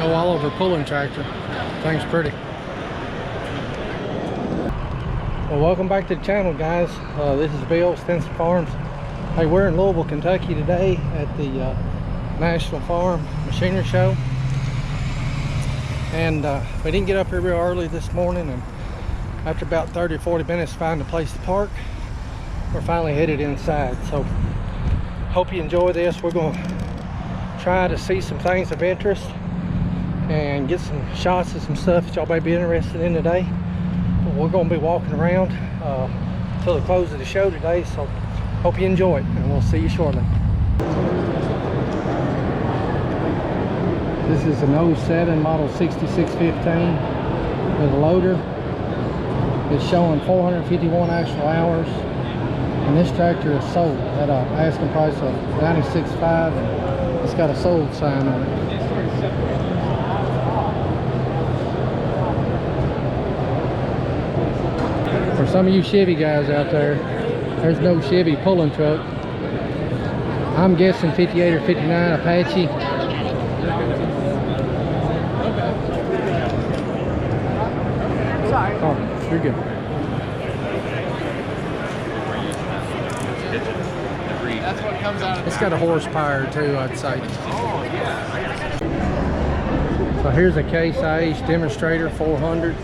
go all over pulling tractor. Thing's pretty. Well, welcome back to the channel, guys. This is Bill, Stinson Farms. Hey, we're in Louisville, Kentucky today at the National Farm Machinery Show. And we didn't get up here real early this morning, and after about 30 or 40 minutes finding a place to park, we're finally headed inside. So hope you enjoy this. We're going to try to see some things of interest and get some shots of some stuff that y'all may be interested in today. But we're going to be walking around till the close of the show today, so hope you enjoy it, and we'll see you shortly. This is an 07 model 6615 with a loader. It's showing 451 actual hours, and this tractor is sold at an asking price of $96,500, and it's got a sold sign on it. For some of you Chevy guys out there, there's no Chevy pulling truck. I'm guessing 58 or 59 Apache. Sorry. Oh, you're good. That's what comes out of It's got a horsepower too, I'd say. So here's a Case IH demonstrator 400.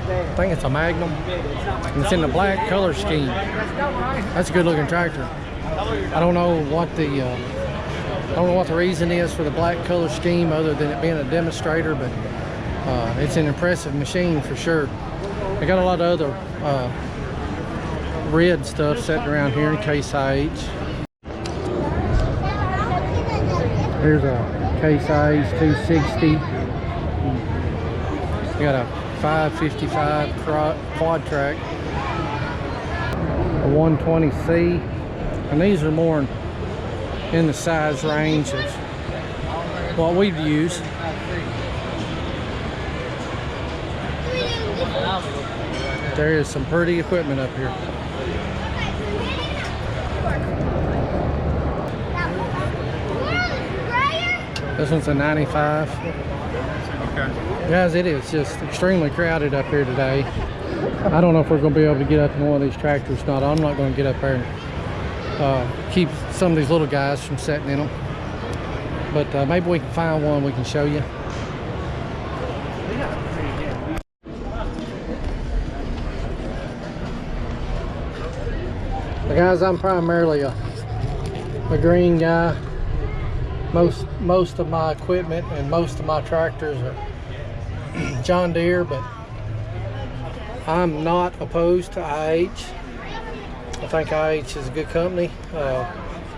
I think it's a Magnum. And it's in the black color scheme. That's a good looking tractor. I don't know what the reason is for the black color scheme other than it being a demonstrator, but it's an impressive machine for sure. I got a lot of other red stuff sitting around here in Case IH. Here's a Case IH 260. We got a 555 quad track, a 120C, and these are more in the size range of what we'd use. There is some pretty equipment up here. This one's a 95. Okay. Guys, it is just extremely crowded up here today. I don't know if we're going to be able to get up in one of these tractors or not. I'm not going to get up there and keep some of these little guys from sitting in them. But maybe we can find one we can show you. Guys, I'm primarily a green guy. Most of my equipment and most of my tractors are John Deere, but I'm not opposed to IH. I think IH is a good company.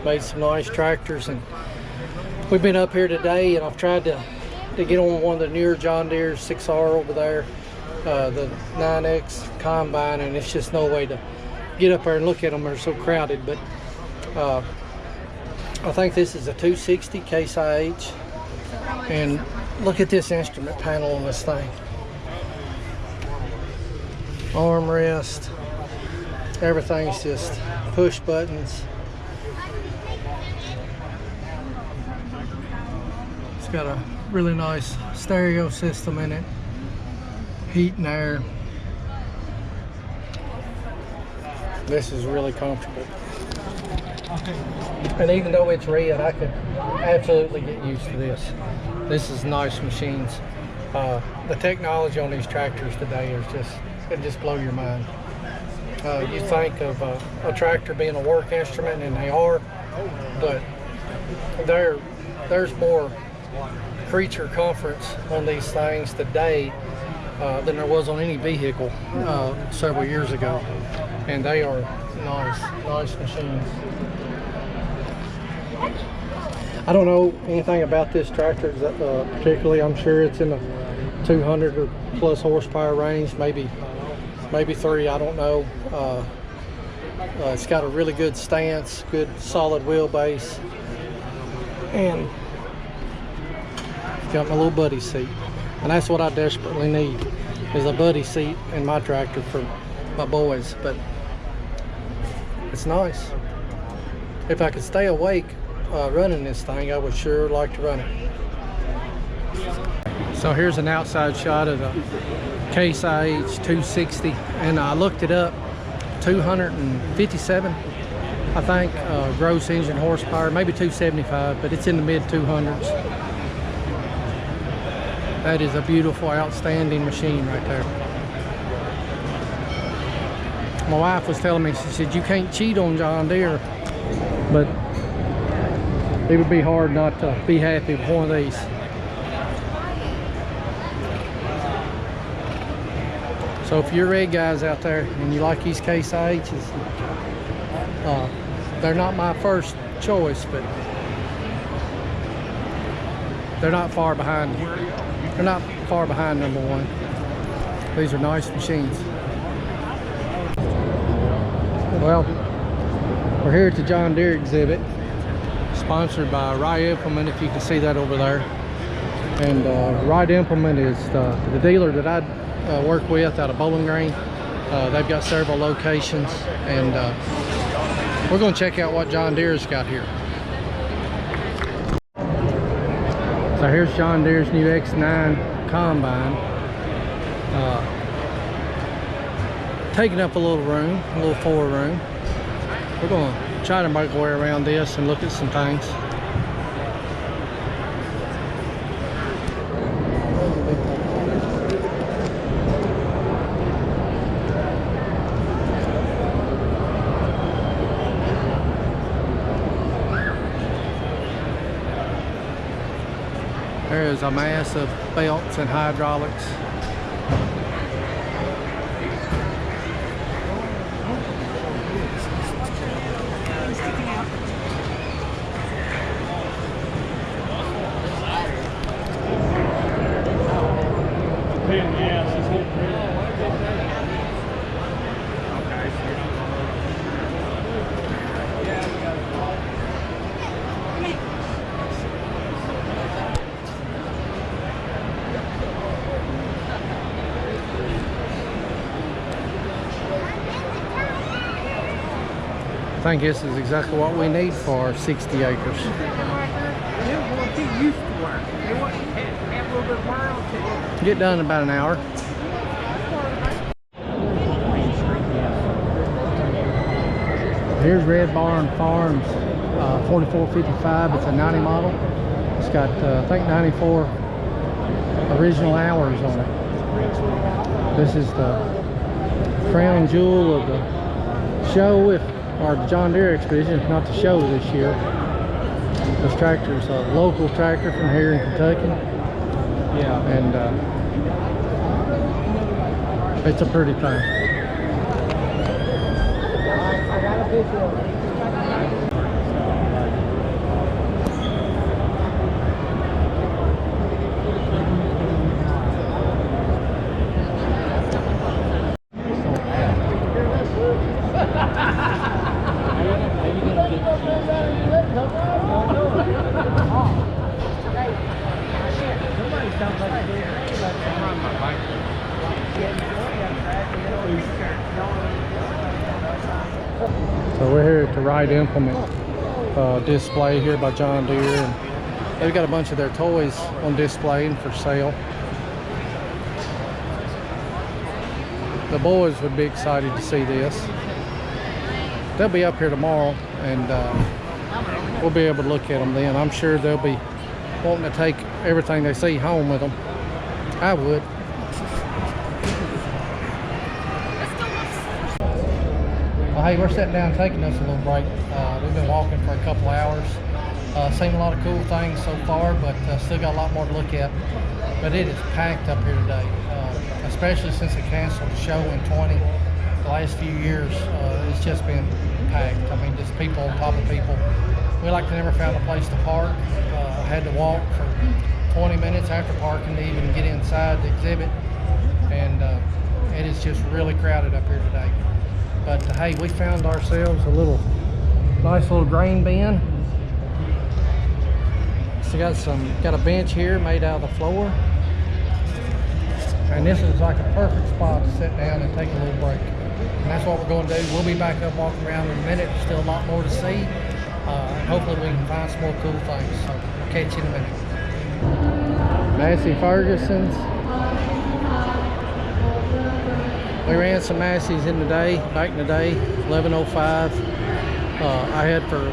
Made some nice tractors, and we've been up here today, and I've tried to get on one of the newer John Deere 6R over there, the 9X combine, and it's just no way to get up there and look at them. They're so crowded. But I think this is a 260 Case IH, and look at this instrument panel on this thing. Armrest, everything's just push buttons. It's got a really nice stereo system in it, heat and air. This is really comfortable. And even though it's red, I could absolutely get used to this. This is nice machines. The technology on these tractors today is it just blow your mind. You think of a tractor being a work instrument, and they are, but there's more creature comforts on these things today than there was on any vehicle several years ago. And they are nice machines. I don't know anything about this tractor particularly. I'm sure it's in the 200 or plus horsepower range, maybe 3, I don't know. It's got a really good stance, good solid wheelbase, and it's got my little buddy seat, and that's what I desperately need, is a buddy seat in my tractor for my boys. But it's nice. If I could stay awake running this thing, I would sure like to run it. So here's an outside shot of the Case IH 260, and I looked it up, 257, I think, gross engine horsepower, maybe 275, but it's in the mid 200s. That is a beautiful, outstanding machine right there. My wife was telling me, she said, you can't cheat on John Deere, but it would be hard not to be happy with one of these. So if you're red guys out there and you like these Case IHs, they're not my first choice, but they're not far behind. They're not far behind number one. These are nice machines. Well, we're here at the John Deere exhibit, sponsored by Wright Implement, if you can see that over there. And Wright Implement is the dealer that I work with out of Bowling Green. They've got several locations, and we're going to check out what John Deere's got here. So here's John Deere's new X9 combine. Taking up a little room, a little forward room. We're going to try to make our way around this and look at some things. There is a mass of belts and hydraulics. I think this is exactly what we need for 60 acres. Get done in about an hour. Here's Red Barn Farms 4455. It's a 90 model. It's got I think 94 original hours on it. This is the crown jewel of the show, or the John Deere Expedition, if not the show this year. This tractor is a local tractor from here in Kentucky. Yeah, and it's a pretty thing. I got a picture of it. So we're here at the Wright Implement display here by John Deere, and they've got a bunch of their toys on display and for sale. The boys would be excited to see this. They'll be up here tomorrow, and we'll be able to look at them then. I'm sure they'll be wanting to take everything they see home with them. I would. Well, hey, we're sitting down taking us a little break. We've been walking for a couple hours. Seen a lot of cool things so far, but still got a lot more to look at. But it is packed up here today, especially since they canceled the show in 20. The last few years, it's just been packed. I mean, just people on top of people. We like to never found a place to park. I had to walk for 20 minutes after parking to even get inside the exhibit, and it is just really crowded up here today. But hey, we found ourselves a nice little grain bin. So got a bench here made out of the floor, and this is like a perfect spot to sit down and take a little break. And that's what we're going to do. We'll be back up walking around in a minute. There's still a lot more to see, and hopefully we can find some more cool things. So we'll catch you in a minute. Massey Ferguson's. We ran some Masseys in the day, back in the day, 1105. I had for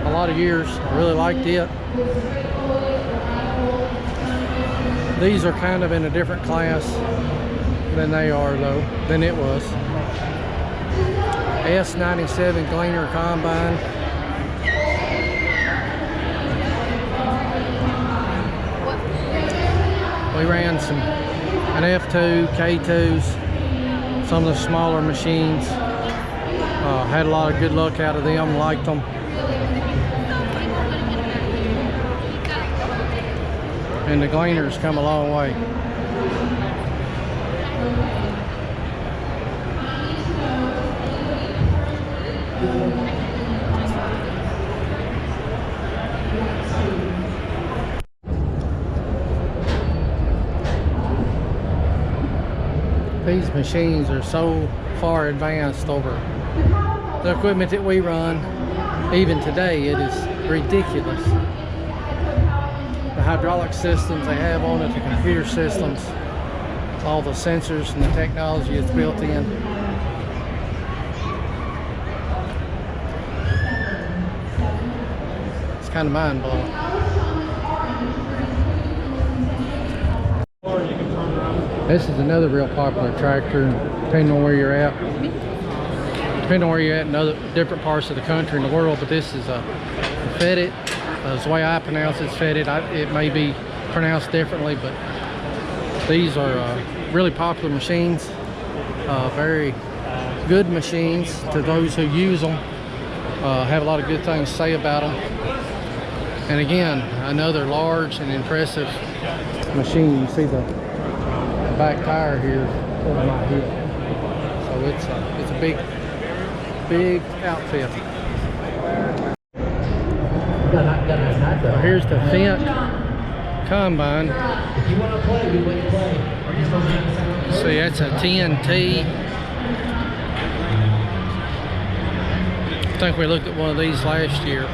a lot of years. I really liked it. These are kind of in a different class than they are though, than it was. S97 Gleaner Combine. We ran an F2, K2s, some of the smaller machines. Had a lot of good luck out of them, liked them. And the Gleaners come a long way. These machines are so far advanced over the equipment that we run. Even today, it is ridiculous. The hydraulic systems they have on it, the computer systems, all the sensors and the technology that's built in. It's kind of mind-blowing. This is another real popular tractor, depending on where you're at. Depending on where you're at in other different parts of the country and the world, but this is a Fettit. The way I pronounce it's Fettit. It may be pronounced differently, but these are really popular machines. Very good machines to those who use them. Have a lot of good things to say about them. And again, another large and impressive machine. You see the back tire here over my hip. So it's a big outfit. So here's the Fendt Combine. See, that's a 10T. I think we looked at one of these last year.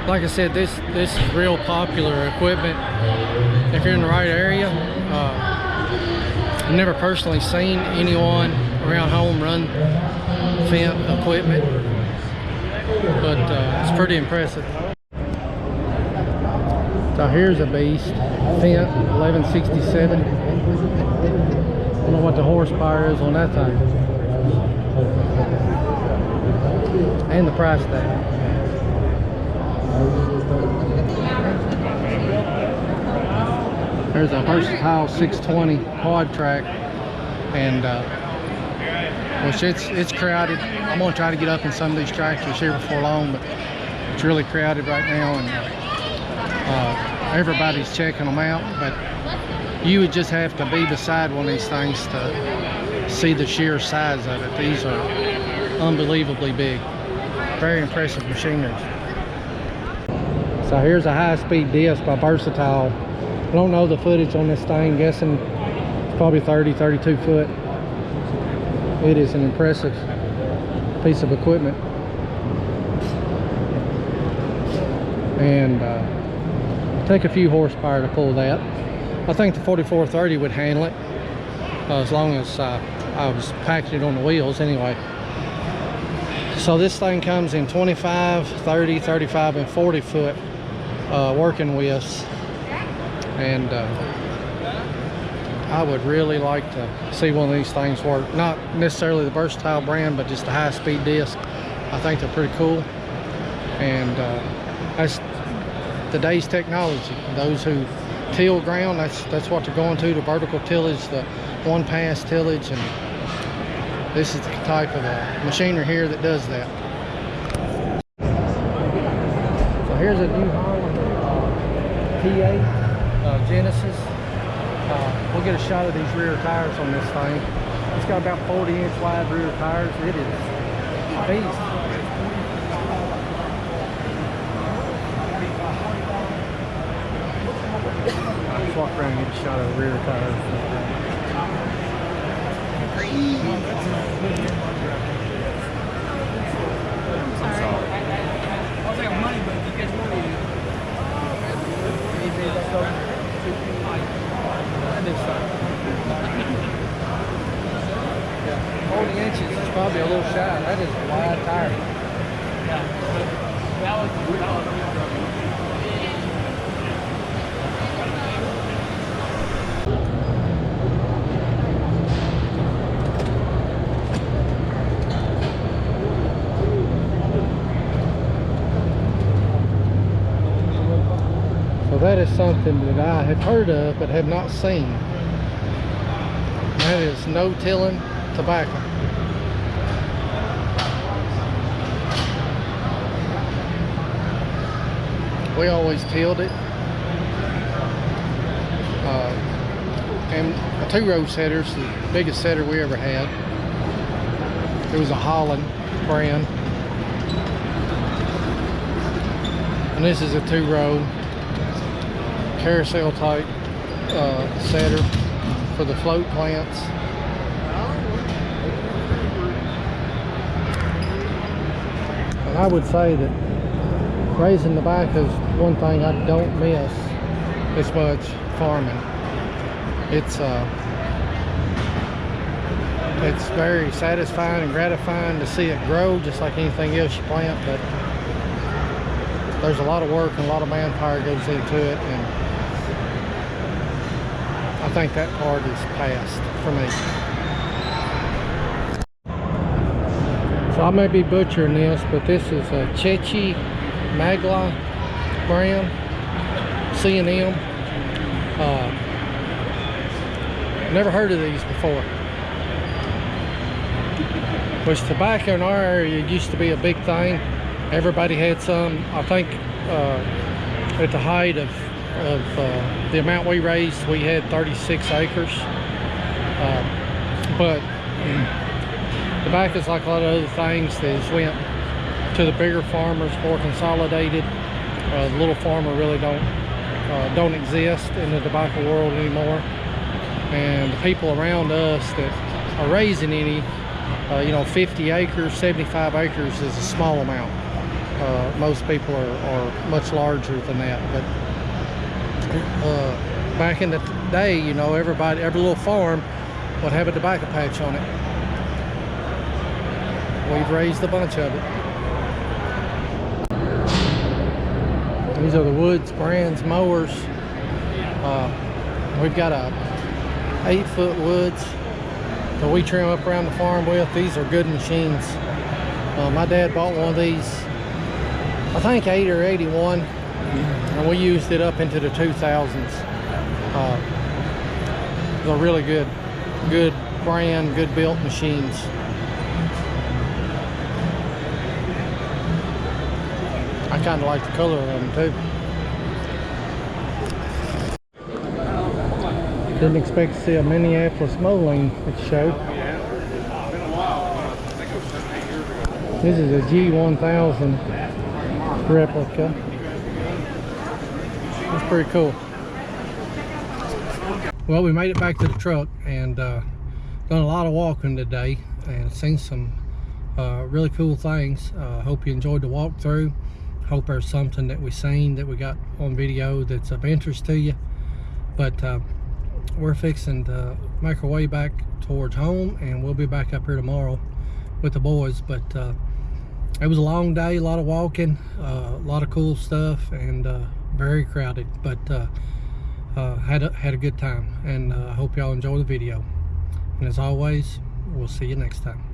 Like I said, this is real popular equipment if you're in the right area. I've never personally seen anyone around home run Fendt equipment, but it's pretty impressive. So here's a beast, Fendt 1167. I don't know what the horsepower is on that thing. And the price tag. There's a Versatile 620 quad track, and which it's crowded. I'm gonna try to get up in some of these tractors here before long, but it's really crowded right now, and everybody's checking them out. But you would just have to be beside one of these things to see the sheer size of it. These are unbelievably big. Very impressive machinery. So here's a high-speed disc by Versatile. I don't know the footage on this thing, guessing it's probably 32 foot. It is an impressive piece of equipment. And take a few horsepower to pull that. I think the 4430 would handle it, as long as I was packing it on the wheels anyway. So this thing comes in 25, 30, 35, and 40 foot working widths. And I would really like to see one of these things work. Not necessarily the Versatile brand, but just a high-speed disc. I think they're pretty cool. And that's today's technology. Those who till ground, that's what they're going to, the vertical tillage, the one-pass tillage, and this is the type of machinery here that does that. So here's a New Holland T8 Genesis. We'll get a shot of these rear tires on this thing. It's got about 40-inch wide rear tires. It is a beast. Let's walk around and get a shot of the rear tires. I'll take money, but if you guys want me to. might be a little shy. That is a wide tire. That was So that is something that I have heard of but have not seen. That is no-tilling tobacco. We always tilled it. And a two-row setter's the biggest setter we ever had. It was a Holland brand. And this is a two-row carousel type setter for the float plants. And I would say that raising tobacco is one thing I don't miss as much farming. It's very satisfying and gratifying to see it grow just like anything else you plant, but there's a lot of work and a lot of manpower goes into it, and I think that part is past for me. So I may be butchering this, but this is a Chechi Magla brand, C&M. Never heard of these before. Which tobacco in our area used to be a big thing. Everybody had some. I think at the height of the amount we raised, we had 36 acres. But tobacco's like a lot of other things. They just went to the bigger farmers, more consolidated. The little farmer really don't exist in the tobacco world anymore. And the people around us that are raising any, 50 acres, 75 acres is a small amount. Most people are much larger than that, but back in the day, every little farm would have a tobacco patch on it. We've raised a bunch of it. These are the Woods Brands mowers. We've got a 8-foot Woods that we trim up around the farm with. These are good machines. My dad bought one of these, I think 80 or 81, and we used it up into the 2000s. They're really good brand, good built machines. I kind of like the color of them too. Didn't expect to see a Minneapolis Moline at the show. This is a G1000 replica. That's pretty cool. Well, we made it back to the truck and done a lot of walking today and seen some really cool things. Hope you enjoyed the walkthrough. Hope there's something that we seen that we got on video that's of interest to you. But we're fixing to make our way back towards home, and we'll be back up here tomorrow with the boys. But it was a long day, a lot of walking, a lot of cool stuff, and very crowded, but had a good time. And I hope y'all enjoy the video, and as always, we'll see you next time.